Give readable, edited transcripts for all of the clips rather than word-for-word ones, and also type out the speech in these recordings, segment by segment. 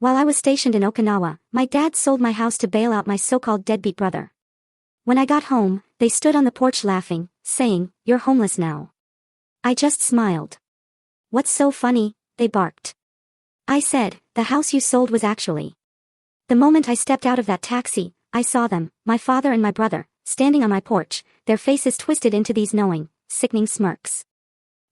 While I was stationed in Okinawa, my dad sold my house to bail out my so-called deadbeat brother. When I got home, they stood on the porch laughing, saying, "You're homeless now." I just smiled. "What's so funny?" they barked. I said, "The house you sold was actually." The moment I stepped out of that taxi, I saw them, my father and my brother, standing on my porch, their faces twisted into these knowing, sickening smirks.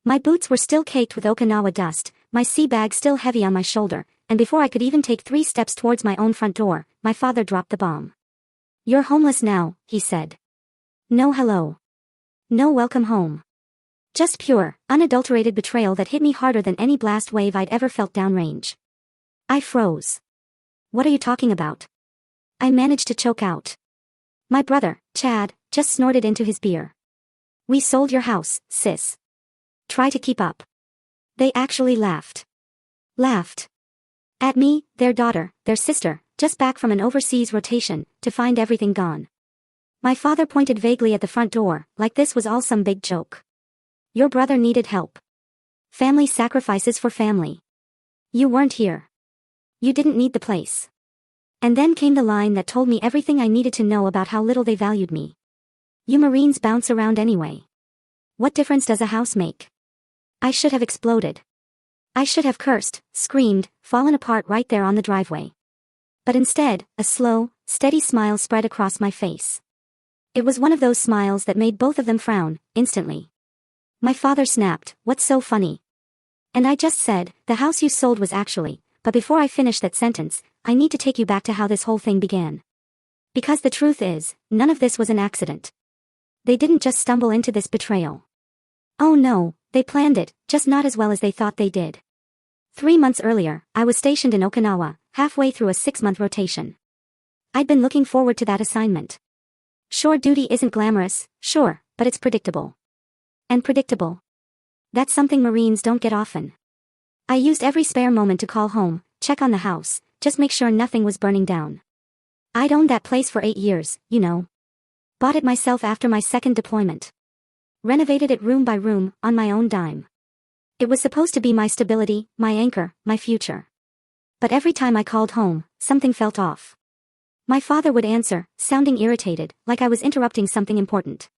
My boots were still caked with Okinawa dust, my sea bag still heavy on my shoulder, and before I could even take 3 steps towards my own front door, my father dropped the bomb. "You're homeless now," he said. "No hello. No welcome home." Just pure, unadulterated betrayal that hit me harder than any blast wave I'd ever felt downrange. I froze. "What are you talking about?" I managed to choke out. My brother, Chad, just snorted into his beer. "We sold your house, sis. Try to keep up." They actually laughed. Laughed. At me, their daughter, their sister, just back from an overseas rotation, to find everything gone. My father pointed vaguely at the front door, like this was all some big joke. "Your brother needed help. Family sacrifices for family. You weren't here. You didn't need the place." And then came the line that told me everything I needed to know about how little they valued me. "You Marines bounce around anyway. What difference does a house make?" I should have exploded. I should have cursed, screamed, fallen apart right there on the driveway. But instead, a slow, steady smile spread across my face. It was one of those smiles that made both of them frown, instantly. My father snapped, "What's so funny?" And I just said, "The house you sold was actually," but before I finished that sentence, I need to take you back to how this whole thing began. Because the truth is, none of this was an accident. They didn't just stumble into this betrayal. Oh no, they planned it, just not as well as they thought they did. 3 months earlier, I was stationed in Okinawa, halfway through a 6-month rotation. I'd been looking forward to that assignment. Shore duty isn't glamorous, sure, but it's predictable. And predictable. That's something Marines don't get often. I used every spare moment to call home, check on the house, just make sure nothing was burning down. I'd owned that place for 8 years, you know. Bought it myself after my second deployment. Renovated it room by room, on my own dime. It was supposed to be my stability, my anchor, my future. But every time I called home, something felt off. My father would answer, sounding irritated, like I was interrupting something important.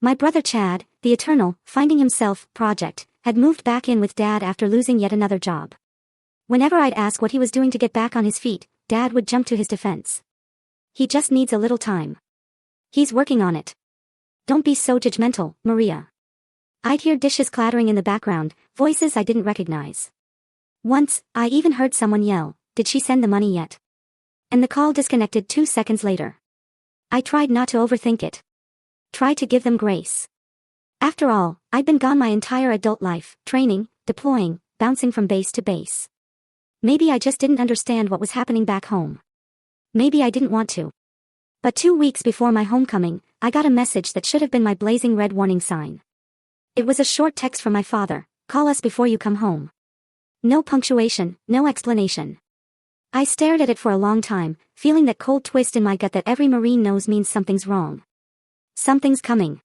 My brother Chad, the eternal, finding himself, project, had moved back in with Dad after losing yet another job. Whenever I'd ask what he was doing to get back on his feet, Dad would jump to his defense. "He just needs a little time. He's working on it. Don't be so judgmental, Maria." I'd hear dishes clattering in the background, voices I didn't recognize. Once, I even heard someone yell, "Did she send the money yet?" And the call disconnected 2 seconds later. I tried not to overthink it. Tried to give them grace. After all, I'd been gone my entire adult life, training, deploying, bouncing from base to base. Maybe I just didn't understand what was happening back home. Maybe I didn't want to. But 2 weeks before my homecoming, I got a message that should have been my blazing red warning sign. It was a short text from my father, "Call us before you come home." No punctuation, no explanation. I stared at it for a long time, feeling that cold twist in my gut that every Marine knows means something's wrong. Something's coming.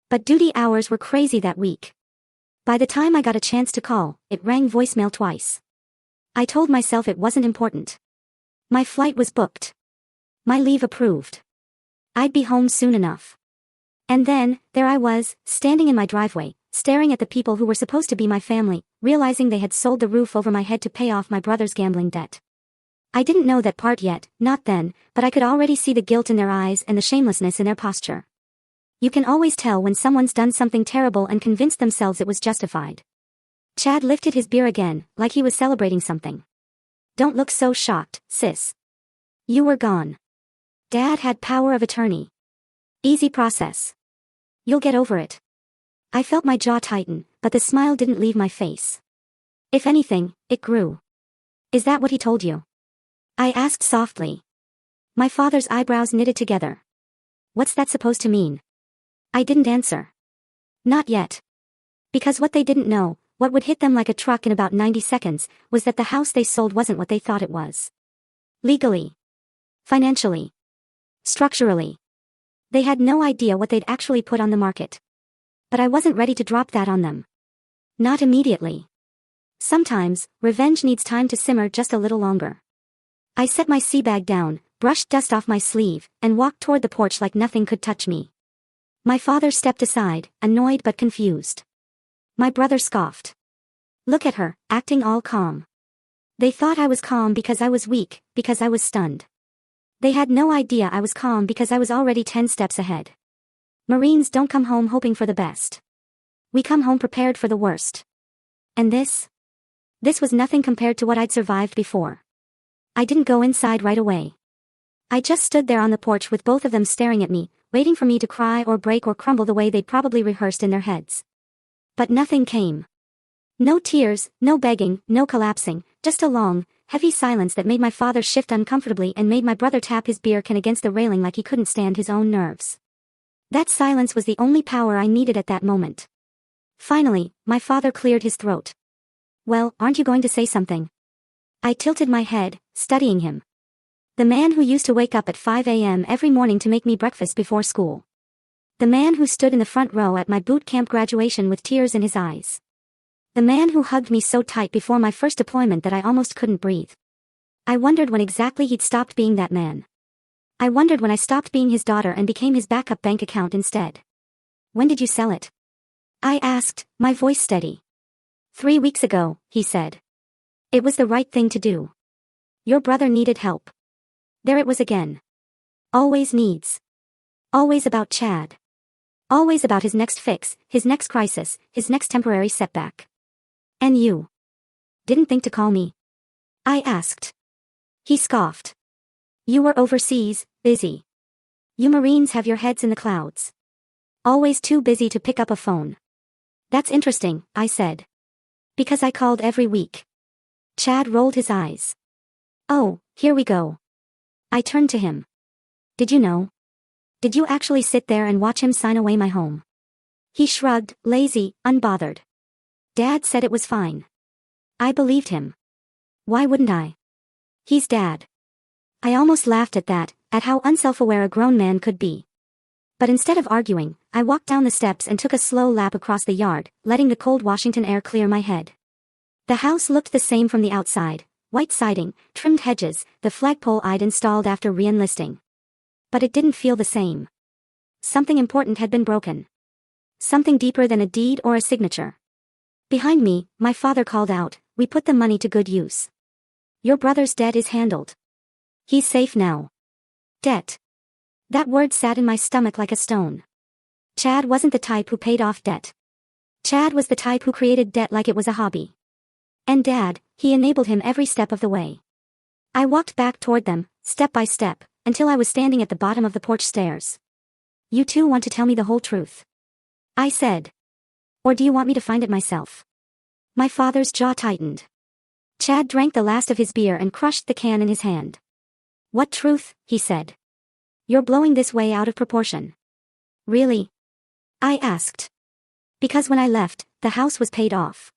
But duty hours were crazy that week. By the time I got a chance to call, it rang voicemail twice. I told myself it wasn't important. My flight was booked. My leave approved. I'd be home soon enough. And then, there I was, standing in my driveway, staring at the people who were supposed to be my family, realizing they had sold the roof over my head to pay off my brother's gambling debt. I didn't know that part yet, not then, but I could already see the guilt in their eyes and the shamelessness in their posture. You can always tell when someone's done something terrible and convinced themselves it was justified. Chad lifted his beer again, like he was celebrating something. "Don't look so shocked, sis. You were gone. Dad had power of attorney. Easy process. You'll get over it." I felt my jaw tighten, but the smile didn't leave my face. If anything, it grew. "Is that what he told you?" I asked softly. My father's eyebrows knitted together. "What's that supposed to mean?" I didn't answer. Not yet. Because what they didn't know, what would hit them like a truck in about 90 seconds, was that the house they sold wasn't what they thought it was. Legally. Financially. Structurally. They had no idea what they'd actually put on the market. But I wasn't ready to drop that on them. Not immediately. Sometimes, revenge needs time to simmer just a little longer. I set my sea bag down, brushed dust off my sleeve, and walked toward the porch like nothing could touch me. My father stepped aside, annoyed but confused. My brother scoffed. Look at her, acting all calm. They thought I was calm because I was weak, because I was stunned. They had no idea I was calm because I was already 10 steps ahead. Marines don't come home hoping for the best. We come home prepared for the worst. And this? This was nothing compared to what I'd survived before. I didn't go inside right away. I just stood there on the porch with both of them staring at me, waiting for me to cry or break or crumble the way they'd probably rehearsed in their heads. But nothing came. No tears, no begging, no collapsing, just a long, heavy silence that made my father shift uncomfortably and made my brother tap his beer can against the railing like he couldn't stand his own nerves. That silence was the only power I needed at that moment. Finally, my father cleared his throat. Well, aren't you going to say something? I tilted my head, studying him. The man who used to wake up at 5 a.m. every morning to make me breakfast before school. The man who stood in the front row at my boot camp graduation with tears in his eyes. The man who hugged me so tight before my first deployment that I almost couldn't breathe. I wondered when exactly he'd stopped being that man. I wondered when I stopped being his daughter and became his backup bank account instead. When did you sell it? I asked, my voice steady. 3 weeks ago, he said. It was the right thing to do. Your brother needed help. There it was again. Always needs. Always about Chad. Always about his next fix, his next crisis, his next temporary setback. And you? Didn't think to call me? I asked. He scoffed. You were overseas, busy. You Marines have your heads in the clouds. Always too busy to pick up a phone. That's interesting, I said. Because I called every week. Chad rolled his eyes. Oh, here we go. I turned to him. Did you know? Did you actually sit there and watch him sign away my home? He shrugged, lazy, unbothered. Dad said it was fine. I believed him. Why wouldn't I? He's Dad. I almost laughed at that, at how unself-aware a grown man could be. But instead of arguing, I walked down the steps and took a slow lap across the yard, letting the cold Washington air clear my head. The house looked the same from the outside, white siding, trimmed hedges, the flagpole I'd installed after re-enlisting. But it didn't feel the same. Something important had been broken. Something deeper than a deed or a signature. Behind me, my father called out, we put the money to good use. Your brother's debt is handled. He's safe now. Debt. That word sat in my stomach like a stone. Chad wasn't the type who paid off debt. Chad was the type who created debt like it was a hobby. And Dad, he enabled him every step of the way. I walked back toward them, step by step, until I was standing at the bottom of the porch stairs. You two want to tell me the whole truth? I said. Or do you want me to find it myself? My father's jaw tightened. Chad drank the last of his beer and crushed the can in his hand. What truth? He said. You're blowing this way out of proportion. Really? I asked. Because when I left, the house was paid off.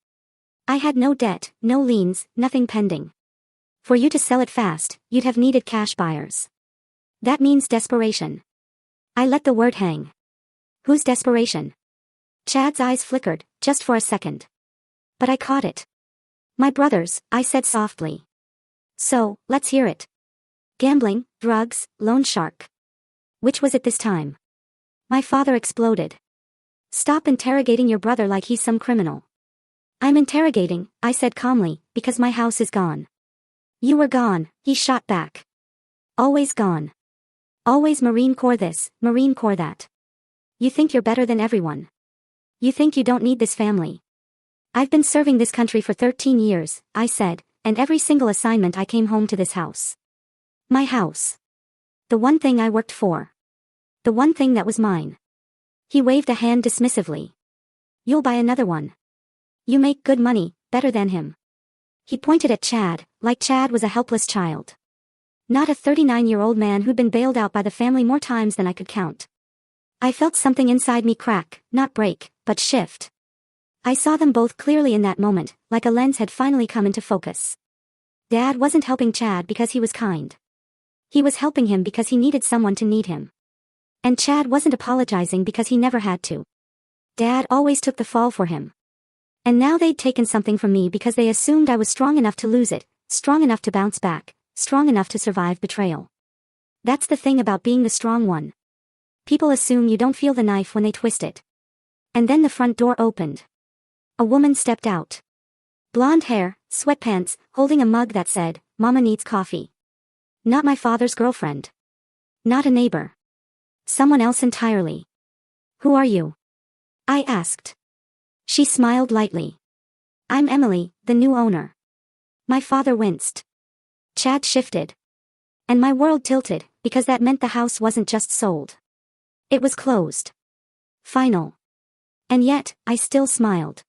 I had no debt, no liens, nothing pending. For you to sell it fast, you'd have needed cash buyers. That means desperation. I let the word hang. Whose desperation? Chad's eyes flickered, just for a second. But I caught it. My brother's, I said softly. So, let's hear it. Gambling, drugs, loan shark. Which was it this time? My father exploded. Stop interrogating your brother like he's some criminal. I'm interrogating, I said calmly, because my house is gone. You were gone, he shot back. Always gone. Always Marine Corps this, Marine Corps that. You think you're better than everyone. You think you don't need this family. I've been serving this country for 13 years, I said, and every single assignment I came home to this house. My house. The one thing I worked for. The one thing that was mine. He waved a hand dismissively. You'll buy another one. You make good money, better than him. He pointed at Chad, like Chad was a helpless child. Not a 39-year-old man who'd been bailed out by the family more times than I could count. I felt something inside me crack, not break, but shift. I saw them both clearly in that moment, like a lens had finally come into focus. Dad wasn't helping Chad because he was kind. He was helping him because he needed someone to need him. And Chad wasn't apologizing because he never had to. Dad always took the fall for him. And now they'd taken something from me because they assumed I was strong enough to lose it, strong enough to bounce back, strong enough to survive betrayal. That's the thing about being the strong one. People assume you don't feel the knife when they twist it. And then the front door opened. A woman stepped out. Blonde hair, sweatpants, holding a mug that said, "Mama needs coffee." Not my father's girlfriend. Not a neighbor. Someone else entirely. "Who are you?" I asked. She smiled lightly. "I'm Emily, the new owner." My father winced. Chad shifted. And my world tilted, because that meant the house wasn't just sold. It was closed. Final. And yet, I still smiled.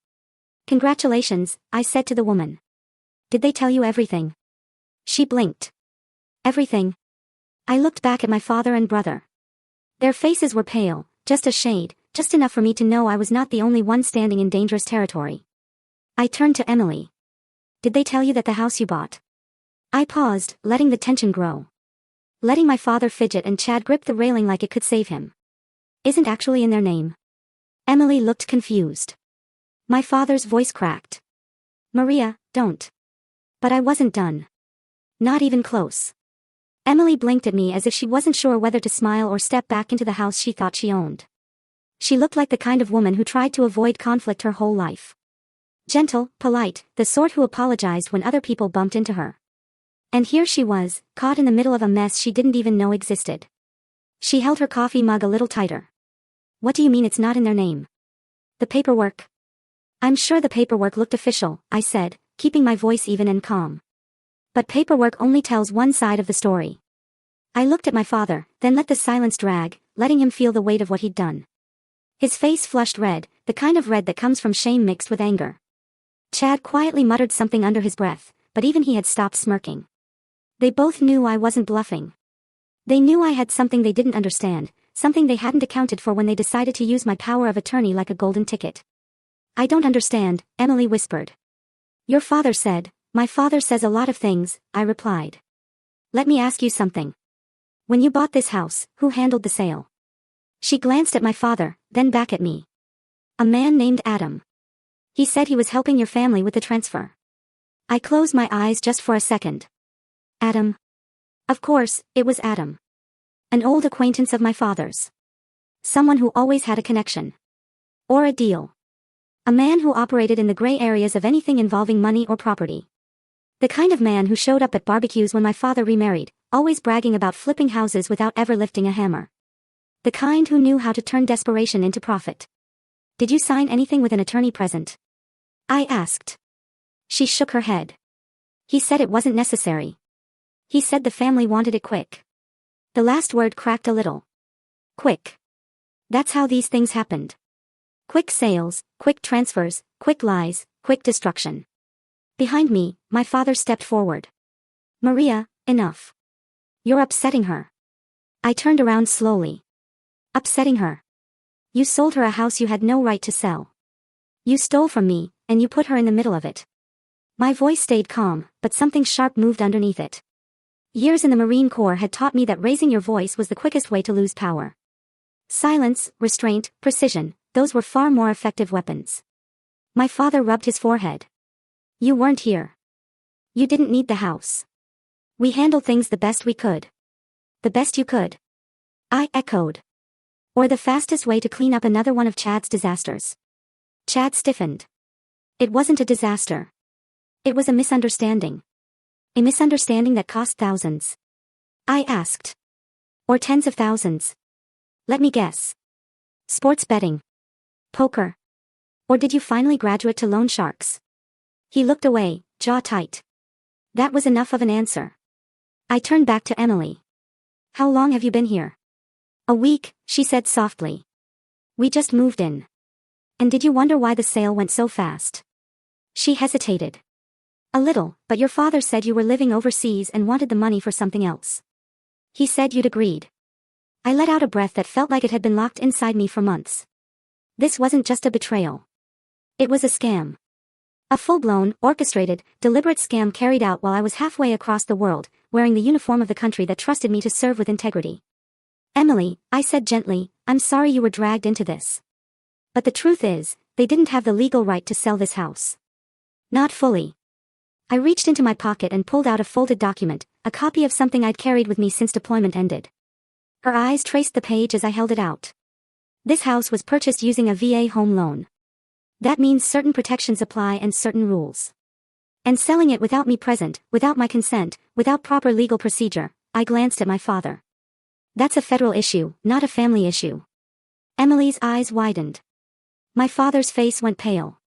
"Congratulations," I said to the woman. "Did they tell you everything?" She blinked. "Everything?" I looked back at my father and brother. Their faces were pale, just a shade, just enough for me to know I was not the only one standing in dangerous territory. I turned to Emily. "Did they tell you that the house you bought?" I paused, letting the tension grow. Letting my father fidget and Chad grip the railing like it could save him. "Isn't actually in their name." Emily looked confused. My father's voice cracked. "Maria, don't." But I wasn't done. Not even close. Emily blinked at me as if she wasn't sure whether to smile or step back into the house she thought she owned. She looked like the kind of woman who tried to avoid conflict her whole life. Gentle, polite, the sort who apologized when other people bumped into her. And here she was, caught in the middle of a mess she didn't even know existed. She held her coffee mug a little tighter. "What do you mean it's not in their name?" "The paperwork." "I'm sure the paperwork looked official," I said, keeping my voice even and calm. "But paperwork only tells one side of the story." I looked at my father, then let the silence drag, letting him feel the weight of what he'd done. His face flushed red, the kind of red that comes from shame mixed with anger. Chad quietly muttered something under his breath, but even he had stopped smirking. They both knew I wasn't bluffing. They knew I had something they didn't understand, something they hadn't accounted for when they decided to use my power of attorney like a golden ticket. "I don't understand," Emily whispered. "Your father said." "My father says a lot of things," I replied. "Let me ask you something. When you bought this house, who handled the sale?" She glanced at my father, then back at me. "A man named Adam. He said he was helping your family with the transfer." I closed my eyes just for a second. Adam. Of course, it was Adam. An old acquaintance of my father's. Someone who always had a connection. Or a deal. A man who operated in the gray areas of anything involving money or property. The kind of man who showed up at barbecues when my father remarried, always bragging about flipping houses without ever lifting a hammer. The kind who knew how to turn desperation into profit. "Did you sign anything with an attorney present?" I asked. She shook her head. "He said it wasn't necessary. He said the family wanted it quick." The last word cracked a little. Quick. That's how these things happened. Quick sales, quick transfers, quick lies, quick destruction. Behind me, my father stepped forward. "Maria, enough. You're upsetting her." I turned around slowly. "Upsetting her? You sold her a house you had no right to sell. You stole from me, and you put her in the middle of it." My voice stayed calm, but something sharp moved underneath it. Years in the Marine Corps had taught me that raising your voice was the quickest way to lose power. Silence, restraint, precision, those were far more effective weapons. My father rubbed his forehead. "You weren't here. You didn't need the house. We handled things the best we could." "The best you could?" I echoed. "Or the fastest way to clean up another one of Chad's disasters." Chad stiffened. "It wasn't a disaster. It was a misunderstanding. A misunderstanding that cost thousands." I asked. "Or tens of thousands?" "Let me guess. Sports betting? Poker? Or did you finally graduate to loan sharks?" He looked away, jaw tight. That was enough of an answer. I turned back to Emily. "How long have you been here?" "A week," she said softly. "We just moved in." "And did you wonder why the sale went so fast?" She hesitated. "A little, but your father said you were living overseas and wanted the money for something else. He said you'd agreed." I let out a breath that felt like it had been locked inside me for months. This wasn't just a betrayal. It was a scam. A full-blown, orchestrated, deliberate scam carried out while I was halfway across the world, wearing the uniform of the country that trusted me to serve with integrity. "Emily," I said gently, "I'm sorry you were dragged into this. But the truth is, they didn't have the legal right to sell this house. Not fully." I reached into my pocket and pulled out a folded document, a copy of something I'd carried with me since deployment ended. Her eyes traced the page as I held it out. This house was purchased using a VA home loan. That means certain protections apply and certain rules. And selling it without me present, without my consent, without proper legal procedure, I glanced at my father. That's a federal issue, not a family issue. Emily's eyes widened. My father's face went pale.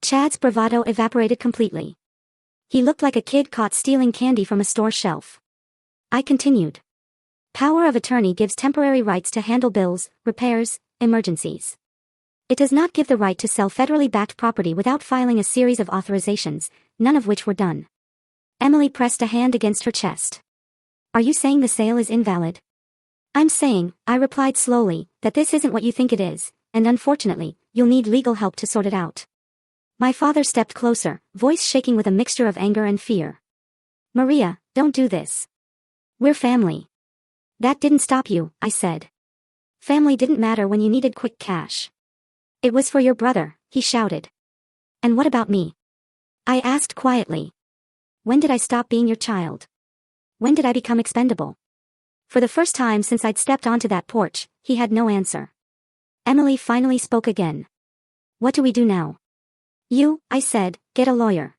Chad's bravado evaporated completely. He looked like a kid caught stealing candy from a store shelf. I continued. Power of attorney gives temporary rights to handle bills, repairs, emergencies. It does not give the right to sell federally backed property without filing a series of authorizations, none of which were done. Emily pressed a hand against her chest. Are you saying the sale is invalid? I'm saying, I replied slowly, that this isn't what you think it is, and unfortunately, you'll need legal help to sort it out. My father stepped closer, voice shaking with a mixture of anger and fear. Maria, don't do this. We're family. That didn't stop you, I said. Family didn't matter when you needed quick cash. It was for your brother, he shouted. And what about me? I asked quietly. When did I stop being your child? When did I become expendable? For the first time since I'd stepped onto that porch, he had no answer. Emily finally spoke again. What do we do now? You, I said, get a lawyer.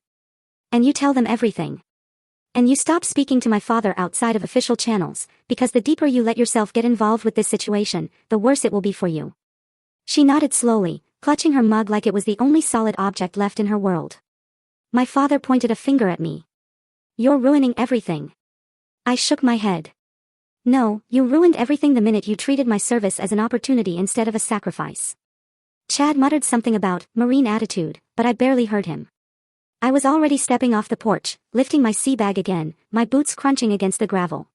And you tell them everything. And you stop speaking to my father outside of official channels, because the deeper you let yourself get involved with this situation, the worse it will be for you. She nodded slowly, clutching her mug like it was the only solid object left in her world. My father pointed a finger at me. You're ruining everything. I shook my head. No, you ruined everything the minute you treated my service as an opportunity instead of a sacrifice. Chad muttered something about marine attitude, but I barely heard him. I was already stepping off the porch, lifting my sea bag again, my boots crunching against the gravel.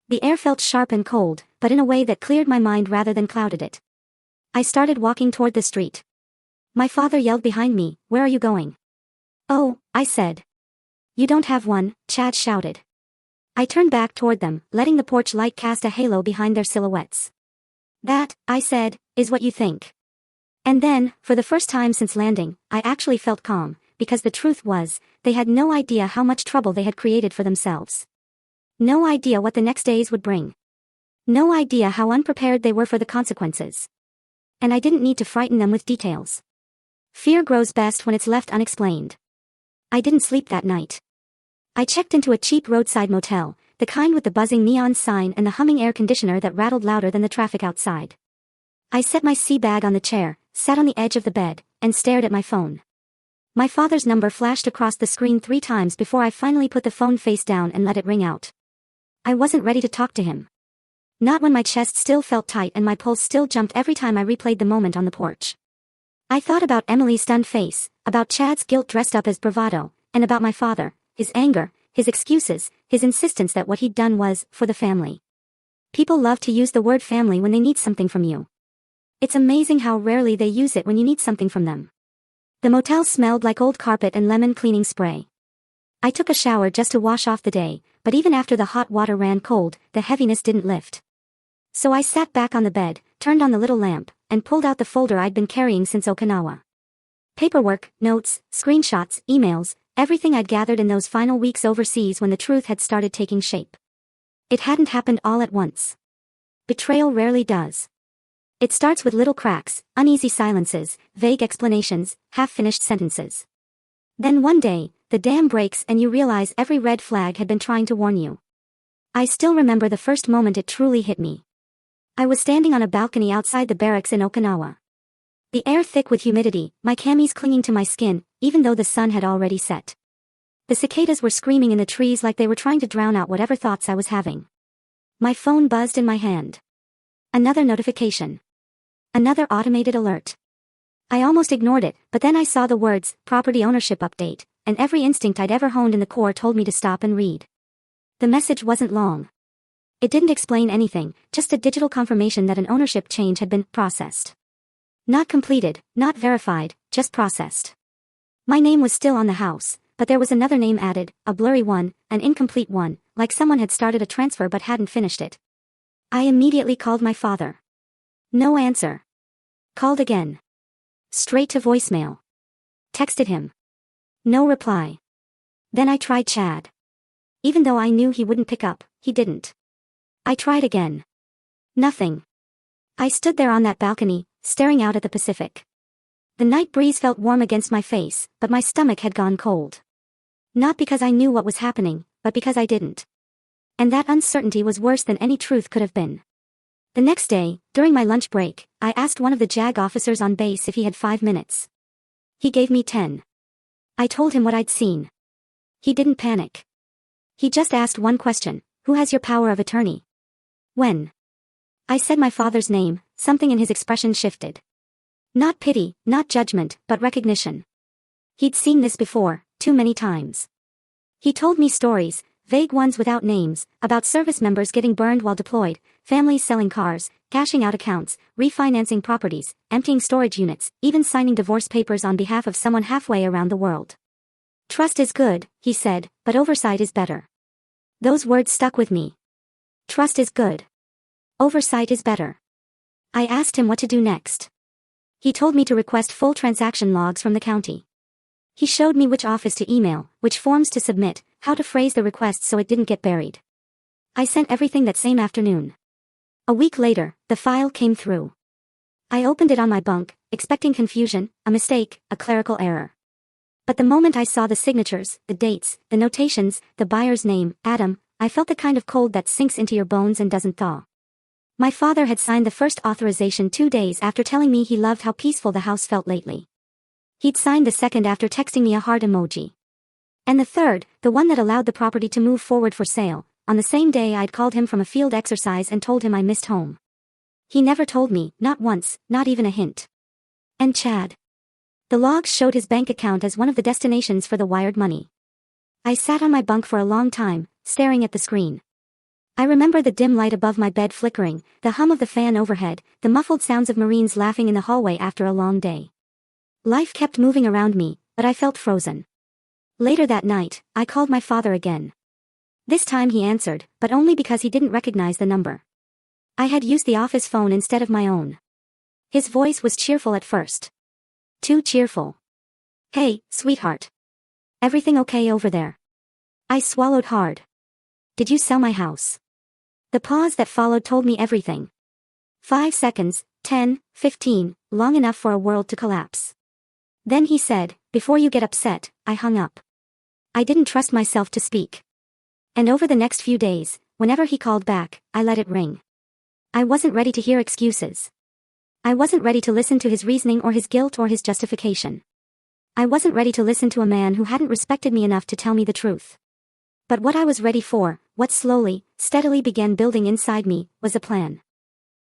The air felt sharp and cold, but in a way that cleared my mind rather than clouded it. I started walking toward the street. My father yelled behind me, "Where are you going?" "Oh," I said. "You don't have one," Chad shouted. I turned back toward them, letting the porch light cast a halo behind their silhouettes. "That," I said, "is what you think." And then, for the first time since landing, I actually felt calm, because the truth was, they had no idea how much trouble they had created for themselves. No idea what the next days would bring. No idea how unprepared they were for the consequences. And I didn't need to frighten them with details. Fear grows best when it's left unexplained. I didn't sleep that night. I checked into a cheap roadside motel, the kind with the buzzing neon sign and the humming air conditioner that rattled louder than the traffic outside. I set my sea bag on the chair, sat on the edge of the bed, and stared at my phone. My father's number flashed across the screen 3 times before I finally put the phone face down and let it ring out. I wasn't ready to talk to him. Not when my chest still felt tight and my pulse still jumped every time I replayed the moment on the porch. I thought about Emily's stunned face, about Chad's guilt dressed up as bravado, and about my father, his anger, his excuses, his insistence that what he'd done was for the family. People love to use the word family when they need something from you. It's amazing how rarely they use it when you need something from them. The motel smelled like old carpet and lemon cleaning spray. I took a shower just to wash off the day, but even after the hot water ran cold, the heaviness didn't lift. So I sat back on the bed, turned on the little lamp, and pulled out the folder I'd been carrying since Okinawa. Paperwork, notes, screenshots, emails, everything I'd gathered in those final weeks overseas when the truth had started taking shape. It hadn't happened all at once. Betrayal rarely does. It starts with little cracks, uneasy silences, vague explanations, half-finished sentences. Then one day, the dam breaks and you realize every red flag had been trying to warn you. I still remember the first moment it truly hit me. I was standing on a balcony outside the barracks in Okinawa. The air thick with humidity, my camis clinging to my skin, even though the sun had already set. The cicadas were screaming in the trees like they were trying to drown out whatever thoughts I was having. My phone buzzed in my hand. Another notification. Another automated alert. I almost ignored it, but then I saw the words, property ownership update, and every instinct I'd ever honed in the core told me to stop and read. The message wasn't long. It didn't explain anything, just a digital confirmation that an ownership change had been processed. Not completed, not verified, just processed. My name was still on the house, but there was another name added, a blurry one, an incomplete one, like someone had started a transfer but hadn't finished it. I immediately called my father. No answer. Called again. Straight to voicemail. Texted him. No reply. Then I tried Chad. even though I knew he wouldn't pick up, he didn't. I tried again. Nothing. I stood there on that balcony, staring out at the Pacific. The night breeze felt warm against my face, but my stomach had gone cold. Not because I knew what was happening, but because I didn't. And that uncertainty was worse than any truth could have been. The next day, during my lunch break, I asked one of the JAG officers on base if he had 5 minutes. He gave me 10. I told him what I'd seen. He didn't panic. He just asked one question: who has your power of attorney? When? I said my father's name. Something in his expression shifted. Not pity, not judgment, but recognition. He'd seen this before, too many times. He told me stories, vague ones without names, about service members getting burned while deployed, families selling cars, cashing out accounts, refinancing properties, emptying storage units, even signing divorce papers on behalf of someone halfway around the world. Trust is good, he said, but oversight is better. Those words stuck with me. Trust is good. Oversight is better. I asked him what to do next. He told me to request full transaction logs from the county. He showed me which office to email, which forms to submit, how to phrase the request so it didn't get buried. I sent everything that same afternoon. A week later, the file came through. I opened it on my bunk, expecting confusion, a mistake, a clerical error. But the moment I saw the signatures, the dates, the notations, the buyer's name, Adam, I felt the kind of cold that sinks into your bones and doesn't thaw. My father had signed the first authorization 2 days after telling me he loved how peaceful the house felt lately. He'd signed the second after texting me a heart emoji. And the third, the one that allowed the property to move forward for sale, on the same day I'd called him from a field exercise and told him I missed home. He never told me, not once, not even a hint. And Chad. The logs showed his bank account as one of the destinations for the wired money. I sat on my bunk for a long time, staring at the screen. I remember the dim light above my bed flickering, the hum of the fan overhead, the muffled sounds of Marines laughing in the hallway after a long day. Life kept moving around me, but I felt frozen. Later that night, I called my father again. This time he answered, but only because he didn't recognize the number. I had used the office phone instead of my own. His voice was cheerful at first. Too cheerful. "Hey, sweetheart. Everything okay over there?" I swallowed hard. "Did you sell my house?" The pause that followed told me everything. 5 seconds, 10, 15, long enough for a world to collapse. Then he said, "Before you get upset," I hung up. I didn't trust myself to speak. And over the next few days, whenever he called back, I let it ring. I wasn't ready to hear excuses. I wasn't ready to listen to his reasoning or his guilt or his justification. I wasn't ready to listen to a man who hadn't respected me enough to tell me the truth. But what I was ready for, what slowly, steadily began building inside me, was a plan.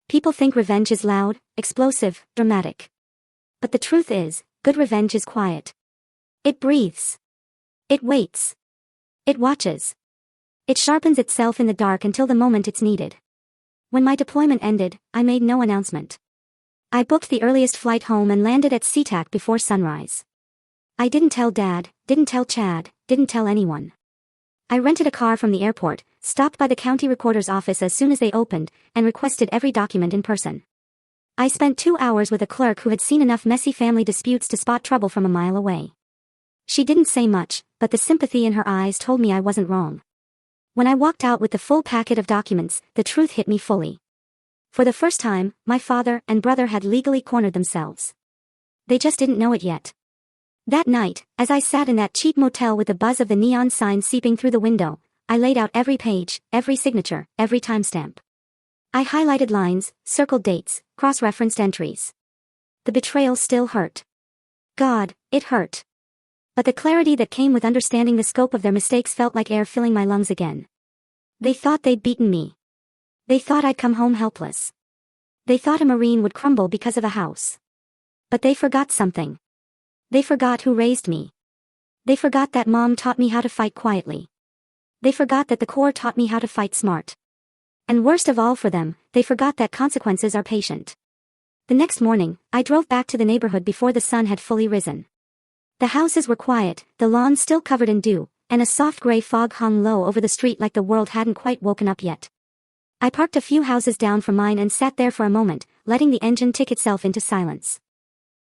People think revenge is loud, explosive, dramatic. But the truth is, good revenge is quiet. It breathes. It waits. It watches. It sharpens itself in the dark until the moment it's needed. When my deployment ended, I made no announcement. I booked the earliest flight home and landed at SeaTac before sunrise. I didn't tell Dad, didn't tell Chad, didn't tell anyone. I rented a car from the airport, stopped by the county recorder's office as soon as they opened, and requested every document in person. I spent 2 hours with a clerk who had seen enough messy family disputes to spot trouble from a mile away. She didn't say much, but the sympathy in her eyes told me I wasn't wrong. When I walked out with the full packet of documents, the truth hit me fully. For the first time, my father and brother had legally cornered themselves. They just didn't know it yet. That night, as I sat in that cheap motel with the buzz of the neon sign seeping through the window, I laid out every page, every signature, every timestamp. I highlighted lines, circled dates, cross-referenced entries. The betrayal still hurt. God, it hurt. But the clarity that came with understanding the scope of their mistakes felt like air filling my lungs again. They thought they'd beaten me. They thought I'd come home helpless. They thought a Marine would crumble because of a house. But they forgot something. They forgot who raised me. They forgot that Mom taught me how to fight quietly. They forgot that the Corps taught me how to fight smart. And worst of all for them, they forgot that consequences are patient. The next morning, I drove back to the neighborhood before the sun had fully risen. The houses were quiet, the lawn still covered in dew, and a soft gray fog hung low over the street like the world hadn't quite woken up yet. I parked a few houses down from mine and sat there for a moment, letting the engine tick itself into silence.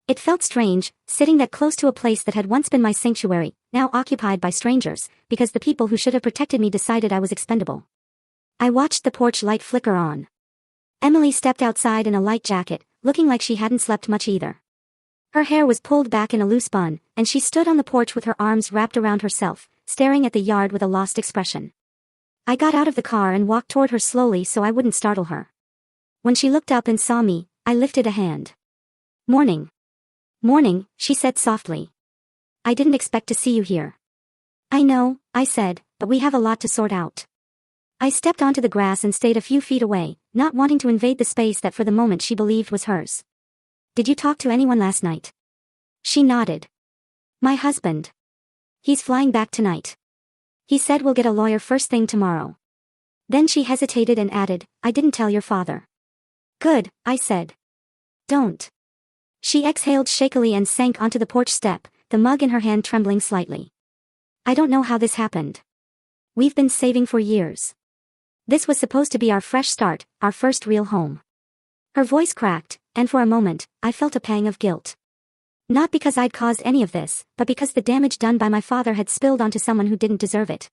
It felt strange, sitting that close to a place that had once been my sanctuary, now occupied by strangers, because the people who should have protected me decided I was expendable. I watched the porch light flicker on. Emily stepped outside in a light jacket, looking like she hadn't slept much either. Her hair was pulled back in a loose bun, and she stood on the porch with her arms wrapped around herself, staring at the yard with a lost expression. I got out of the car and walked toward her slowly so I wouldn't startle her. When she looked up and saw me, I lifted a hand. "Morning." "Morning," she said softly. "I didn't expect to see you here." "I know," I said, "but we have a lot to sort out." I stepped onto the grass and stayed a few feet away, not wanting to invade the space that for the moment she believed was hers. "Did you talk to anyone last night?" She nodded. "My husband. He's flying back tonight. He said we'll get a lawyer first thing tomorrow." Then she hesitated and added, "I didn't tell your father." "Good," I said. "Don't." She exhaled shakily and sank onto the porch step, the mug in her hand trembling slightly. "I don't know how this happened. We've been saving for years. This was supposed to be our fresh start, our first real home." Her voice cracked, and for a moment, I felt a pang of guilt. Not because I'd caused any of this, but because the damage done by my father had spilled onto someone who didn't deserve it.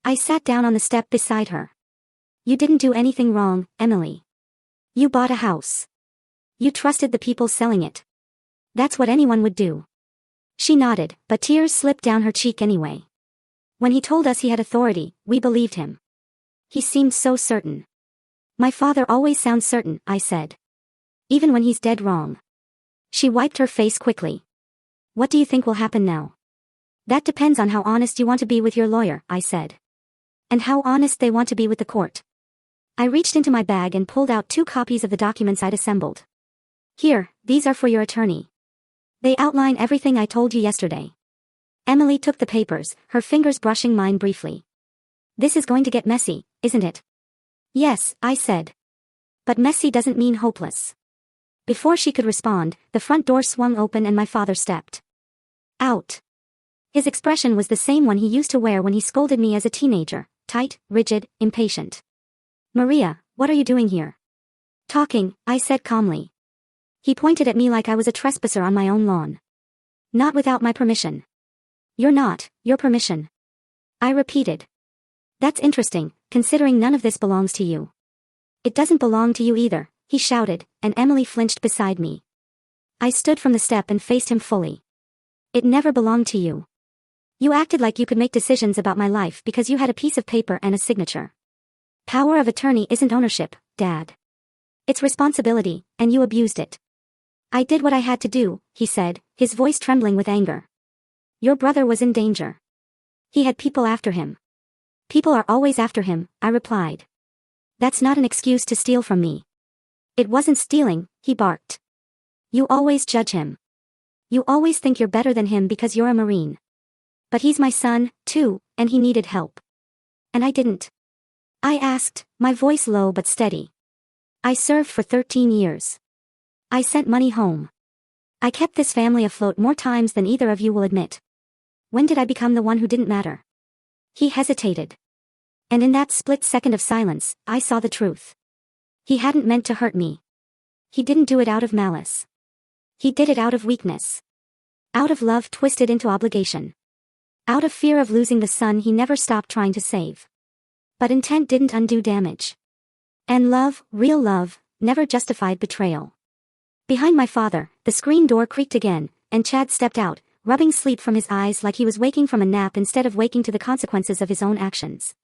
I sat down on the step beside her. "You didn't do anything wrong, Emily. You bought a house. You trusted the people selling it. That's what anyone would do." She nodded, but tears slipped down her cheek anyway. "When he told us he had authority, we believed him. He seemed so certain." "My father always sounds certain," I said. "Even when he's dead wrong." She wiped her face quickly. "What do you think will happen now?" "That depends on how honest you want to be with your lawyer," I said. "And how honest they want to be with the court." I reached into my bag and pulled out 2 copies of the documents I'd assembled. "Here, these are for your attorney. They outline everything I told you yesterday." Emily took the papers, her fingers brushing mine briefly. "This is going to get messy, isn't it?" "Yes," I said. "But messy doesn't mean hopeless." Before she could respond, the front door swung open and my father stepped out. His expression was the same one he used to wear when he scolded me as a teenager, tight, rigid, impatient. "Maria, what are you doing here?" "Talking," I said calmly. He pointed at me like I was a trespasser on my own lawn. "Not without my permission." "You're not, your permission." I repeated. "That's interesting, considering none of this belongs to you." "It doesn't belong to you either," he shouted, and Emily flinched beside me. I stood from the step and faced him fully. "It never belonged to you. You acted like you could make decisions about my life because you had a piece of paper and a signature. Power of attorney isn't ownership, Dad. It's responsibility, and you abused it." "I did what I had to do," he said, his voice trembling with anger. "Your brother was in danger. He had people after him." "People are always after him," I replied. "That's not an excuse to steal from me." "It wasn't stealing," he barked. "You always judge him. You always think you're better than him because you're a Marine. But he's my son, too, and he needed help. And I didn't." I asked, my voice low but steady. "I served for 13 years. I sent money home. I kept this family afloat more times than either of you will admit. When did I become the one who didn't matter?" He hesitated. And in that split second of silence, I saw the truth. He hadn't meant to hurt me. He didn't do it out of malice. He did it out of weakness. Out of love twisted into obligation. Out of fear of losing the son he never stopped trying to save. But intent didn't undo damage. And love, real love, never justified betrayal. Behind my father, the screen door creaked again, and Chad stepped out, rubbing sleep from his eyes like he was waking from a nap instead of waking to the consequences of his own actions.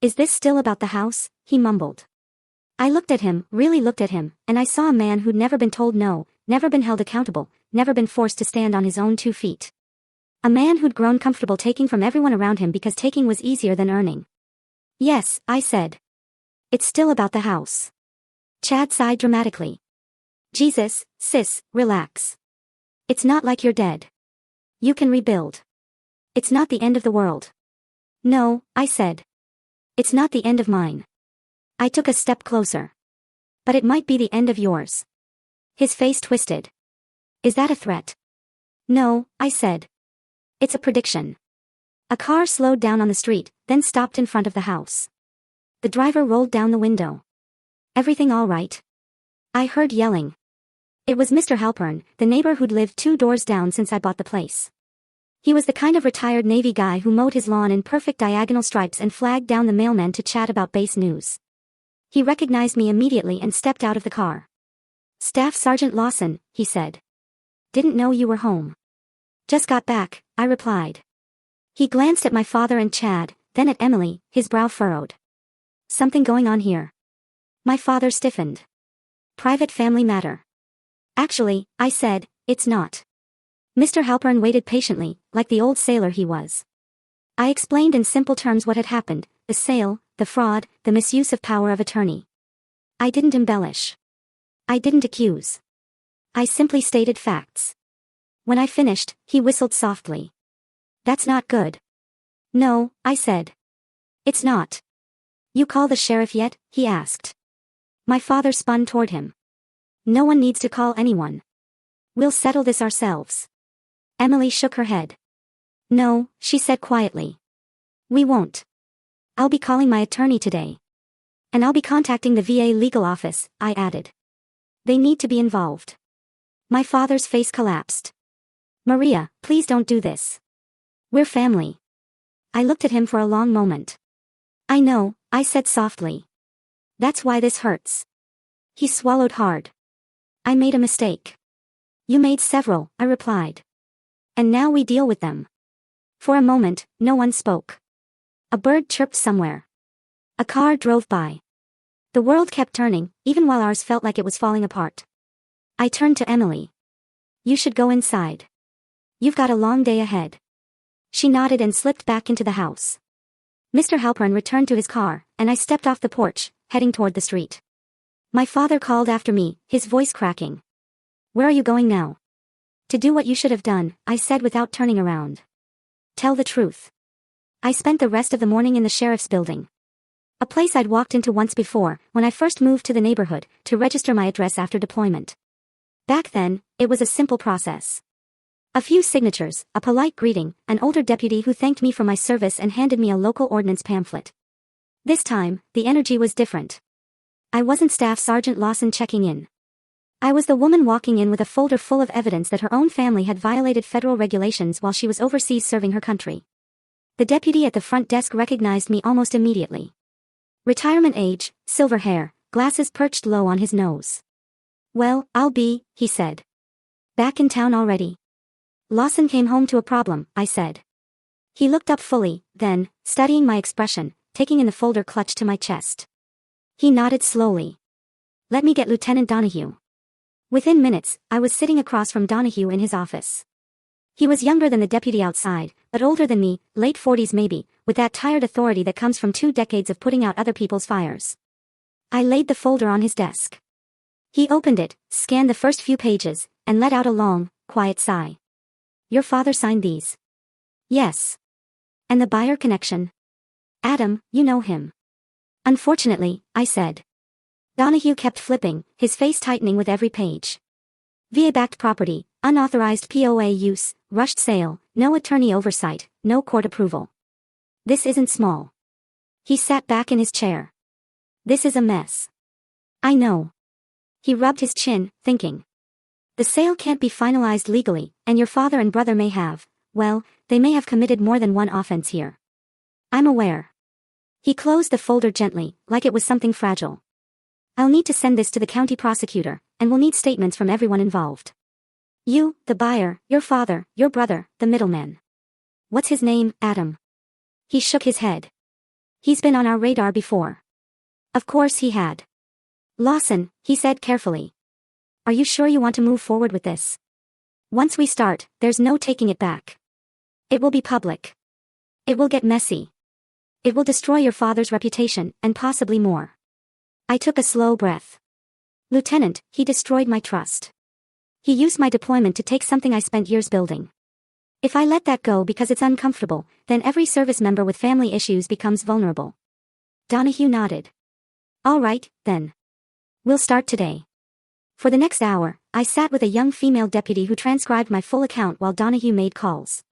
"Is this still about the house?" he mumbled. I looked at him, really looked at him, and I saw a man who'd never been told no, never been held accountable, never been forced to stand on his own 2 feet. A man who'd grown comfortable taking from everyone around him because taking was easier than earning. "Yes," I said. "It's still about the house." Chad sighed dramatically. "Jesus, sis, relax. It's not like you're dead. You can rebuild. It's not the end of the world." "No," I said. "It's not the end of mine." I took a step closer. "But it might be the end of yours." His face twisted. "Is that a threat?" "No," I said. "It's a prediction." A car slowed down on the street, then stopped in front of the house. The driver rolled down the window. "Everything all right?" I heard yelling. It was Mr. Halpern, the neighbor who'd lived 2 doors down since I bought the place. He was the kind of retired Navy guy who mowed his lawn in perfect diagonal stripes and flagged down the mailman to chat about base news. He recognized me immediately and stepped out of the car. "Staff Sergeant Lawson," he said. "Didn't know you were home." "Just got back," I replied. He glanced at my father and Chad, then at Emily, his brow furrowed. "Something going on here?" My father stiffened. "Private family matter." "Actually," I said, "it's not." Mr. Halpern waited patiently, like the old sailor he was. I explained in simple terms what had happened: the sale, the fraud, the misuse of power of attorney. I didn't embellish. I didn't accuse. I simply stated facts. When I finished, he whistled softly. "That's not good." "No," I said. "It's not." "You call the sheriff yet?" he asked. My father spun toward him. "No one needs to call anyone. We'll settle this ourselves." Emily shook her head. "No," she said quietly. "We won't. I'll be calling my attorney today. And I'll be contacting the VA legal office," I added. "They need to be involved." My father's face collapsed. "Maria, please don't do this. We're family." I looked at him for a long moment. "I know," I said softly. "That's why this hurts." He swallowed hard. "I made a mistake." "You made several," I replied. "And now we deal with them." For a moment, no one spoke. A bird chirped somewhere. A car drove by. The world kept turning, even while ours felt like it was falling apart. I turned to Emily. "You should go inside. You've got a long day ahead." She nodded and slipped back into the house. Mr. Halpern returned to his car, and I stepped off the porch, heading toward the street. My father called after me, his voice cracking. "Where are you going now?" "To do what you should have done," I said without turning around. "Tell the truth." I spent the rest of the morning in the sheriff's building. A place I'd walked into once before, when I first moved to the neighborhood, to register my address after deployment. Back then, it was a simple process. A few signatures, a polite greeting, an older deputy who thanked me for my service and handed me a local ordnance pamphlet. This time, the energy was different. I wasn't Staff Sergeant Lawson checking in. I was the woman walking in with a folder full of evidence that her own family had violated federal regulations while she was overseas serving her country. The deputy at the front desk recognized me almost immediately. Retirement age, silver hair, glasses perched low on his nose. "Well, I'll be," he said. "Back in town already?" "Lawson came home to a problem," I said. He looked up fully, then, studying my expression, taking in the folder clutched to my chest. He nodded slowly. "Let me get Lieutenant Donahue." Within minutes, I was sitting across from Donahue in his office. He was younger than the deputy outside, but older than me, late 40s maybe, with that tired authority that comes from 2 decades of putting out other people's fires. I laid the folder on his desk. He opened it, scanned the first few pages, and let out a long, quiet sigh. "Your father signed these?" "Yes." "And the buyer connection?" "Adam, you know him." "Unfortunately," I said. Donahue kept flipping, his face tightening with every page. "VA-backed property, unauthorized POA use, rushed sale, no attorney oversight, no court approval. This isn't small." He sat back in his chair. "This is a mess." "I know." He rubbed his chin, thinking. "The sale can't be finalized legally, and your father and brother may have, well, they may have committed more than one offense here." "I'm aware." He closed the folder gently, like it was something fragile. "I'll need to send this to the county prosecutor, and we'll need statements from everyone involved. You, the buyer, your father, your brother, the middleman." "What's his name, Adam?" He shook his head. "He's been on our radar before." Of course he had. "Lawson," he said carefully. "Are you sure you want to move forward with this? Once we start, there's no taking it back. It will be public. It will get messy. It will destroy your father's reputation, and possibly more." I took a slow breath. "Lieutenant, he destroyed my trust. He used my deployment to take something I spent years building. If I let that go because it's uncomfortable, then every service member with family issues becomes vulnerable." Donahue nodded. "All right, then. We'll start today." For the next hour, I sat with a young female deputy who transcribed my full account while Donahue made calls.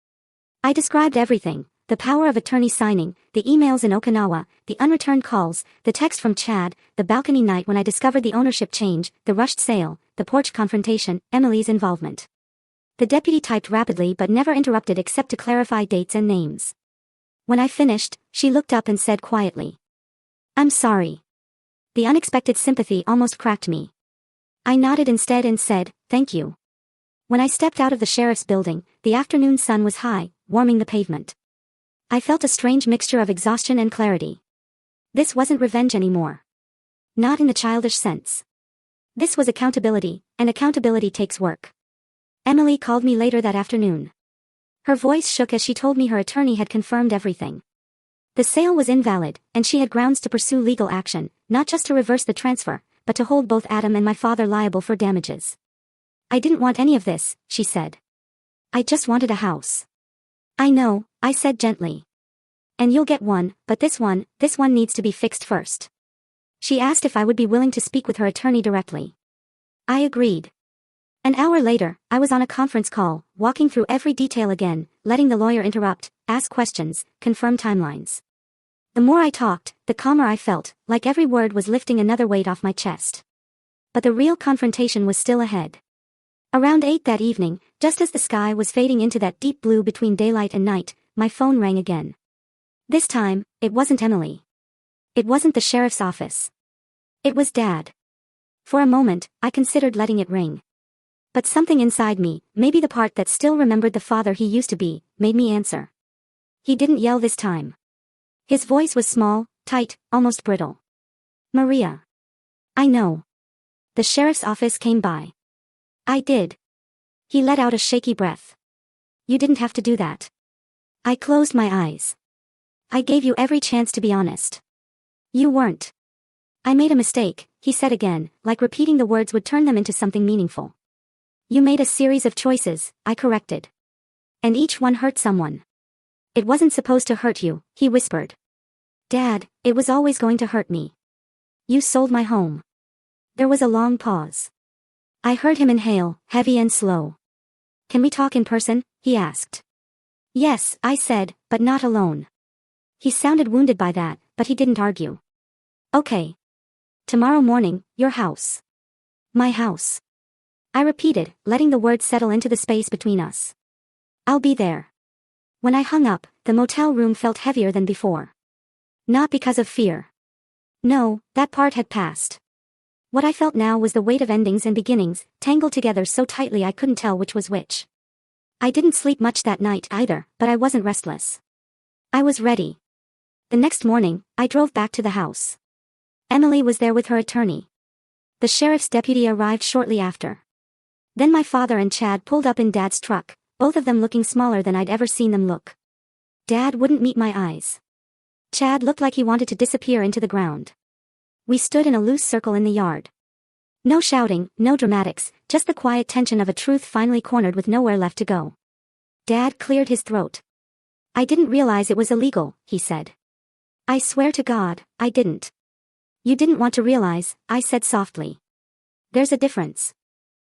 I described everything: the power of attorney signing, the emails in Okinawa, the unreturned calls, the text from Chad, the balcony night when I discovered the ownership change, the rushed sale, the porch confrontation, Emily's involvement. The deputy typed rapidly but never interrupted except to clarify dates and names. When I finished, she looked up and said quietly, "I'm sorry." The unexpected sympathy almost cracked me. I nodded instead and said, "Thank you." When I stepped out of the sheriff's building, the afternoon sun was high, warming the pavement. I felt a strange mixture of exhaustion and clarity. This wasn't revenge anymore. Not in the childish sense. This was accountability, and accountability takes work. Emily called me later that afternoon. Her voice shook as she told me her attorney had confirmed everything. The sale was invalid, and she had grounds to pursue legal action, not just to reverse the transfer, but to hold both Adam and my father liable for damages. "I didn't want any of this," she said. "I just wanted a house." "I know," I said gently. "And you'll get one, but this one needs to be fixed first." She asked if I would be willing to speak with her attorney directly. I agreed. An hour later, I was on a conference call, walking through every detail again, letting the lawyer interrupt, ask questions, confirm timelines. The more I talked, the calmer I felt, like every word was lifting another weight off my chest. But the real confrontation was still ahead. Around 8 that evening, just as the sky was fading into that deep blue between daylight and night, my phone rang again. This time, it wasn't Emily. It wasn't the sheriff's office. It was Dad. For a moment, I considered letting it ring. But something inside me, maybe the part that still remembered the father he used to be, made me answer. He didn't yell this time. His voice was small, tight, almost brittle. "Maria. I know. The sheriff's office came by." "I did." He let out a shaky breath. "You didn't have to do that." I closed my eyes. "I gave you every chance to be honest." "You weren't." "I made a mistake," he said again, like repeating the words would turn them into something meaningful. "You made a series of choices," I corrected. "And each one hurt someone." "It wasn't supposed to hurt you," he whispered. "Dad, it was always going to hurt me. You sold my home." There was a long pause. I heard him inhale, heavy and slow. "Can we talk in person?" he asked. "Yes," I said, "but not alone." He sounded wounded by that, but he didn't argue. "Okay. Tomorrow morning, your house." "My house." I repeated, letting the words settle into the space between us. "I'll be there." When I hung up, the motel room felt heavier than before. Not because of fear. No, that part had passed. What I felt now was the weight of endings and beginnings, tangled together so tightly I couldn't tell which was which. I didn't sleep much that night either, but I wasn't restless. I was ready. The next morning, I drove back to the house. Emily was there with her attorney. The sheriff's deputy arrived shortly after. Then my father and Chad pulled up in Dad's truck, both of them looking smaller than I'd ever seen them look. Dad wouldn't meet my eyes. Chad looked like he wanted to disappear into the ground. We stood in a loose circle in the yard. No shouting, no dramatics, just the quiet tension of a truth finally cornered with nowhere left to go. Dad cleared his throat. "I didn't realize it was illegal," he said. "I swear to God, I didn't." "You didn't want to realize," I said softly. "There's a difference."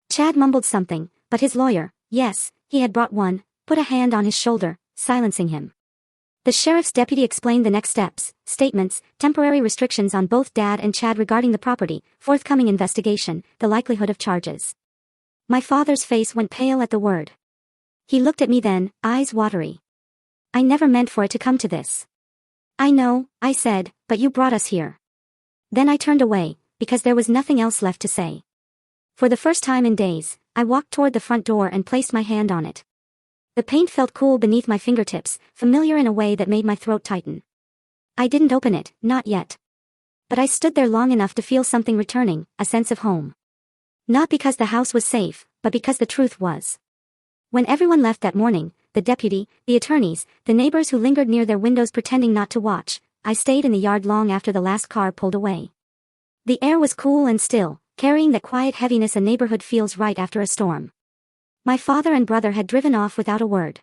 Chad mumbled something, but his lawyer, yes, he had brought one, put a hand on his shoulder, silencing him. The sheriff's deputy explained the next steps, statements, temporary restrictions on both Dad and Chad regarding the property, forthcoming investigation, the likelihood of charges. My father's face went pale at the word. He looked at me then, eyes watery. "I never meant for it to come to this." "I know," I said, "but you brought us here." Then I turned away, because there was nothing else left to say. For the first time in days, I walked toward the front door and placed my hand on it. The paint felt cool beneath my fingertips, familiar in a way that made my throat tighten. I didn't open it, not yet. But I stood there long enough to feel something returning, a sense of home. Not because the house was safe, but because the truth was. When everyone left that morning, the deputy, the attorneys, the neighbors who lingered near their windows pretending not to watch, I stayed in the yard long after the last car pulled away. The air was cool and still, carrying that quiet heaviness a neighborhood feels right after a storm. My father and brother had driven off without a word.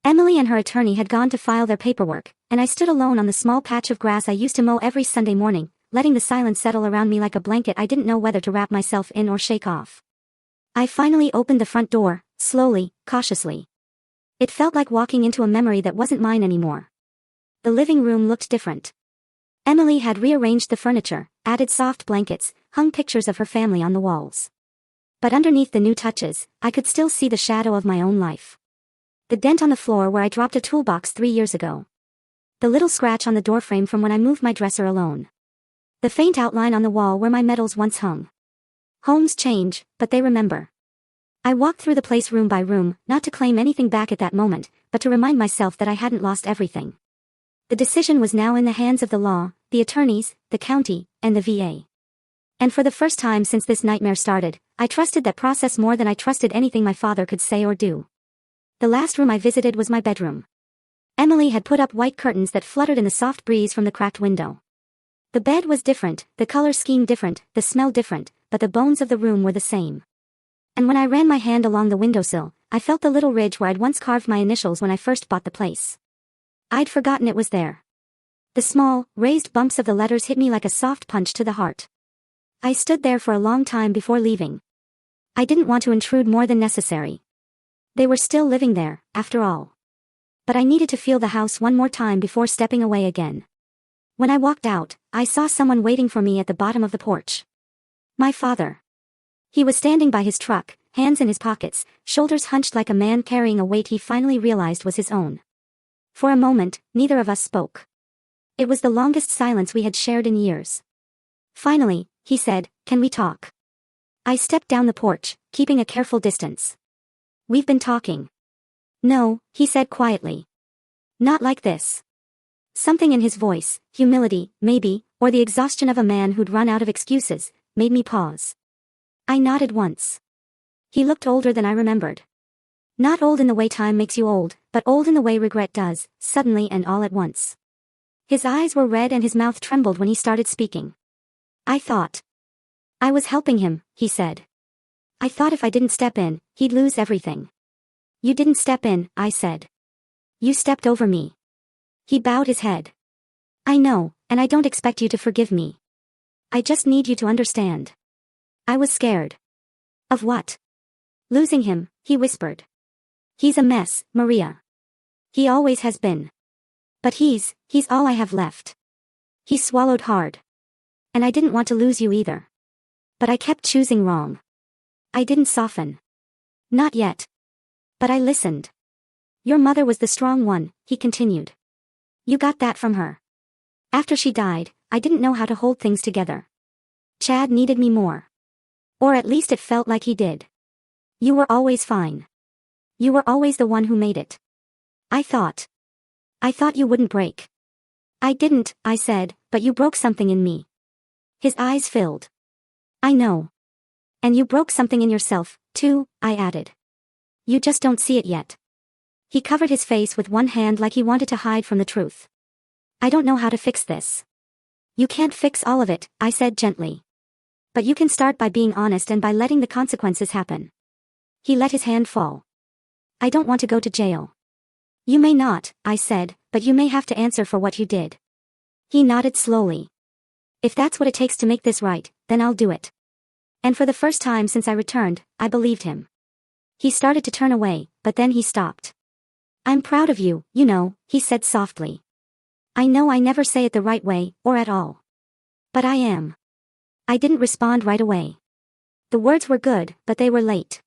Emily and her attorney had gone to file their paperwork, and I stood alone on the small patch of grass I used to mow every Sunday morning, letting the silence settle around me like a blanket I didn't know whether to wrap myself in or shake off. I finally opened the front door, slowly, cautiously. It felt like walking into a memory that wasn't mine anymore. The living room looked different. Emily had rearranged the furniture, added soft blankets, hung pictures of her family on the walls. But underneath the new touches, I could still see the shadow of my own life. The dent on the floor where I dropped a toolbox 3 years ago. The little scratch on the doorframe from when I moved my dresser alone. The faint outline on the wall where my medals once hung. Homes change, but they remember. I walked through the place room by room, not to claim anything back at that moment, but to remind myself that I hadn't lost everything. The decision was now in the hands of the law, the attorneys, the county, and the VA. And for the first time since this nightmare started, I trusted that process more than I trusted anything my father could say or do. The last room I visited was my bedroom. Emily had put up white curtains that fluttered in the soft breeze from the cracked window. The bed was different, the color scheme different, the smell different, but the bones of the room were the same. And when I ran my hand along the windowsill, I felt the little ridge where I'd once carved my initials when I first bought the place. I'd forgotten it was there. The small, raised bumps of the letters hit me like a soft punch to the heart. I stood there for a long time before leaving. I didn't want to intrude more than necessary. They were still living there, after all. But I needed to feel the house one more time before stepping away again. When I walked out, I saw someone waiting for me at the bottom of the porch. My father. He was standing by his truck, hands in his pockets, shoulders hunched like a man carrying a weight he finally realized was his own. For a moment, neither of us spoke. It was the longest silence we had shared in years. Finally, he said, "Can we talk?" I stepped down the porch, keeping a careful distance. "We've been talking." "No," he said quietly. "Not like this." Something in his voice, humility, maybe, or the exhaustion of a man who'd run out of excuses, made me pause. I nodded once. He looked older than I remembered. Not old in the way time makes you old, but old in the way regret does, suddenly and all at once. His eyes were red and his mouth trembled when he started speaking. I thought I was helping him, he said. I thought if I didn't step in, he'd lose everything. You didn't step in, I said. You stepped over me. He bowed his head. I know, and I don't expect you to forgive me. I just need you to understand. I was scared. Of what? Losing him, he whispered. He's a mess, Maria. He always has been. But he's all I have left. He swallowed hard. And I didn't want to lose you either. But I kept choosing wrong. I didn't soften. Not yet. But I listened. Your mother was the strong one, he continued. You got that from her. After she died, I didn't know how to hold things together. Chad needed me more. Or at least it felt like he did. You were always fine. You were always the one who made it. I thought you wouldn't break. I didn't, I said, but you broke something in me. His eyes filled. I know. And you broke something in yourself, too, I added. You just don't see it yet. He covered his face with one hand like he wanted to hide from the truth. I don't know how to fix this. You can't fix all of it, I said gently. But you can start by being honest and by letting the consequences happen. He let his hand fall. I don't want to go to jail. You may not, I said, but you may have to answer for what you did. He nodded slowly. If that's what it takes to make this right, then I'll do it. And for the first time since I returned, I believed him. He started to turn away, but then he stopped. I'm proud of you, you know, he said softly. I know I never say it the right way, or at all. But I am. I didn't respond right away. The words were good, but they were late.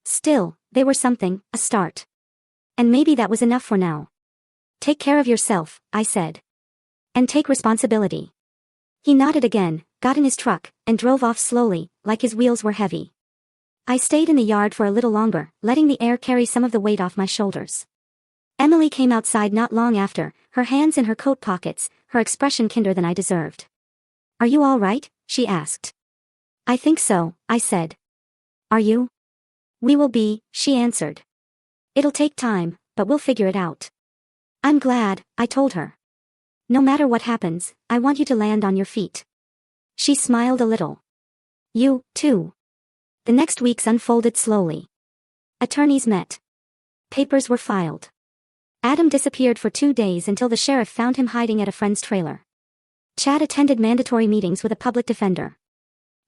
Still, they were something, a start. And maybe that was enough for now. Take care of yourself, I said. And take responsibility. He nodded again, got in his truck, and drove off slowly, like his wheels were heavy. I stayed in the yard for a little longer, letting the air carry some of the weight off my shoulders. Emily came outside not long after, her hands in her coat pockets, her expression kinder than I deserved. Are you all right? She asked. I think so, I said. Are you? We will be, she answered. It'll take time, but we'll figure it out. I'm glad, I told her. No matter what happens, I want you to land on your feet. She smiled a little. You, too. The next weeks unfolded slowly. Attorneys met. Papers were filed. Adam disappeared for 2 days until the sheriff found him hiding at a friend's trailer. Chad attended mandatory meetings with a public defender.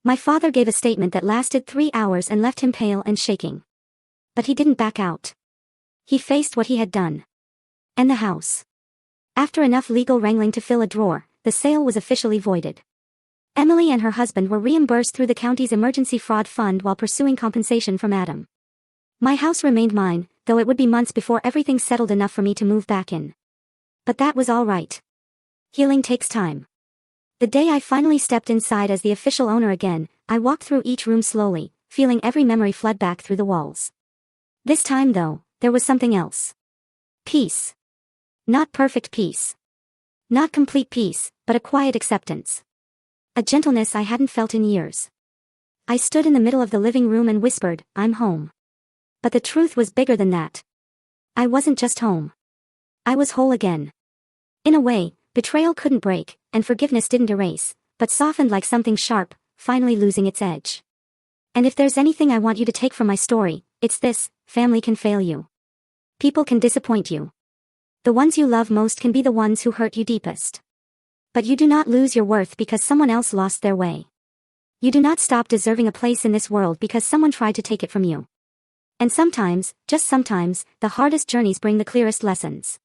My father gave a statement that lasted 3 hours and left him pale and shaking. But he didn't back out. He faced what he had done. And the house. After enough legal wrangling to fill a drawer, the sale was officially voided. Emily and her husband were reimbursed through the county's emergency fraud fund while pursuing compensation from Adam. My house remained mine, though it would be months before everything settled enough for me to move back in. But that was all right. Healing takes time. The day I finally stepped inside as the official owner again, I walked through each room slowly, feeling every memory flood back through the walls. This time though, there was something else. Peace. Not perfect peace. Not complete peace, but a quiet acceptance. A gentleness I hadn't felt in years. I stood in the middle of the living room and whispered, "I'm home." But the truth was bigger than that. I wasn't just home. I was whole again. In a way, betrayal couldn't break, and forgiveness didn't erase, but softened like something sharp, finally losing its edge. And if there's anything I want you to take from my story, it's this: family can fail you. People can disappoint you. The ones you love most can be the ones who hurt you deepest. But you do not lose your worth because someone else lost their way. You do not stop deserving a place in this world because someone tried to take it from you. And sometimes, just sometimes, the hardest journeys bring the clearest lessons.